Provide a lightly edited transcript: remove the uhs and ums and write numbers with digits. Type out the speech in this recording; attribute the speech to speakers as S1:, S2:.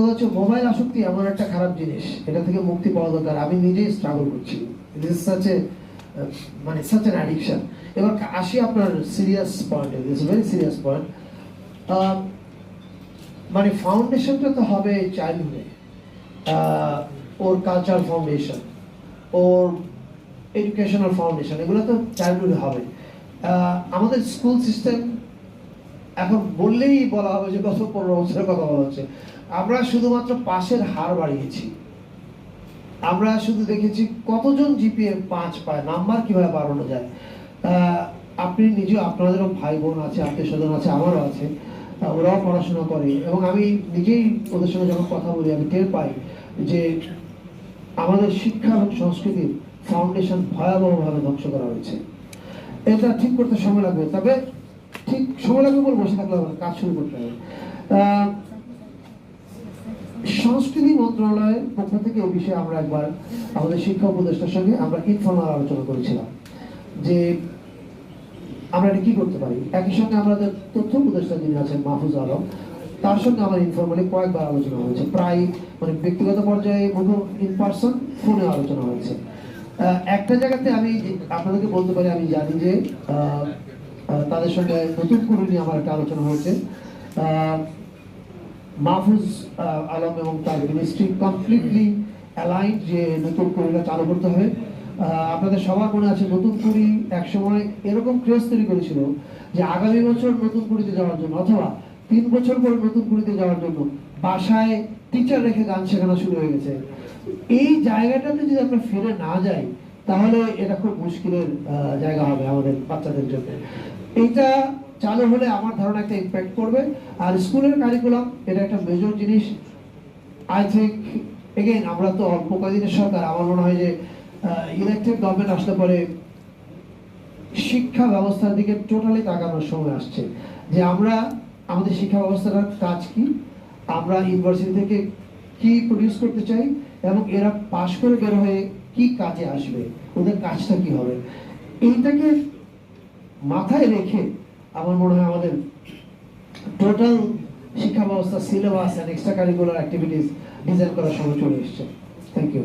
S1: হচ্ছে মোবাইল আসক্তি এমন একটা খারাপ জিনিস, এটা থেকে মুক্তি পাওয়া দরকার। আমি নিজেই স্ট্রাগল করছি, মানে সাচ অ্যান অ্যাডিকশন। এবার আসি আপনার serious point, it's very serious point. মানে ফাউন্ডেশনটা তো হবে চাইল্ডহুডে, ওর কালচারাল ফাউন্ডেশন, ওর এডুকেশনাল ফাউন্ডেশন, এগুলো তো চাইল্ডহুডে হবে। আমাদের স্কুল সিস্টেম এখন বললেই বলা হবে যে গত 15 বছরের কথা বলা হচ্ছে। আমরা শুধুমাত্র পাশের হার বাড়িয়েছি, আমরা শুধু দেখেছি কতজন জিপিএ 5 পায়, নাম্বার কিভাবে বাড়ানো যায়। আপনি নিজে, আপনাদেরও ভাই বোন আছে, আত্মীয় স্বজন আছে, আমারও আছে, ওরাও পড়াশোনা করে, এবং আমি নিজেই ওদের সঙ্গে যখন কথা বলি আমি টের পাই যে আমাদের শিক্ষা এবং সংস্কৃতির ফাউন্ডেশন ভয়াবহভাবে ধ্বংস করা হয়েছে। এটা ঠিক করতে সময় লাগবে, তবে ঠিক সময় লাগবে বলে বসে থাকলে হবে, কাজ শুরু করতে হবে। সংস্কৃতি মন্ত্রণালয়ের পক্ষ থেকে এই বিষয়ে আমরা একবার আমাদের শিক্ষা উপদেষ্টার সঙ্গে আমরা ইনফর্মাল আলোচনা করেছিলাম যে আমরা এটা কি করতে পারি। একই সঙ্গে আমাদের তথ্য উপদেষ্টা যিনি আছেন মাহফুজ আলম, তার সঙ্গে আমার ইনফর্মালি কয়েকবার আলোচনা হয়েছে, প্রায় মানে ব্যক্তিগত পর্যায়ে ইন পার্সন, ফোনে আলোচনা হয়েছে। একটা জায়গাতে আমি আপনাদেরকে বলতে পারি, আমি জানি যে তাদের সঙ্গে নতুন করে নিয়ে আমার একটা আলোচনা হয়েছে। মাহফুজ আলম এবং তার মিনিস্ট্রি কমপ্লিটলি অ্যালাইন যে নতুন কুড়িটা চালু করতে হবে। আপনাদের সবার মনে আছে নতুন কুড়ি একসময় এরকম ক্রেজ তৈরি করেছিল যে আগামী বছর নতুন কুড়িতে যাওয়ার জন্য, অথবা 3 বছর পরে নতুন কুড়িতে যাওয়ার জন্য বাসায় টিচার রেখে গান শেখানো শুরু হয়ে গেছে। এই জায়গাটাতে যদি আমরা ফিরে না যাই তাহলে এটা খুব মুশকিলের জায়গা হবে আমাদের বাচ্চাদের জন্য। এইটা চালু হলে আমার ধারণা একটা ইম্প্যাক্ট করবে। আর স্কুলের কারিকুলাম এটা একটা মেজর জিনিস। আই থিঙ্ক এগেইন আমরা তো অল্প কয়েকদিনের সরকার, আমার মনে হয় যে ইলেকটেড গভর্নমেন্ট আসলে পরে শিক্ষা ব্যবস্থার দিকে টোটালি তাকানোর সময় আসছে যে আমরা আমাদের শিক্ষা ব্যবস্থাটার কাজ কি, আমরা ইউনিভার্সিটি থেকে কি প্রডিউস করতে চাই, এবং এরা পাশ করে বের হয়ে কি কাজে আসবে, ওদের কাজটা কি হবে, এইটাকে মাথায় রেখে আমার মনে হয় আমাদের টোটাল শিক্ষা ব্যবস্থা, syllabus and extra curricular activities design করার সময় চলে এসেছে। Thank you.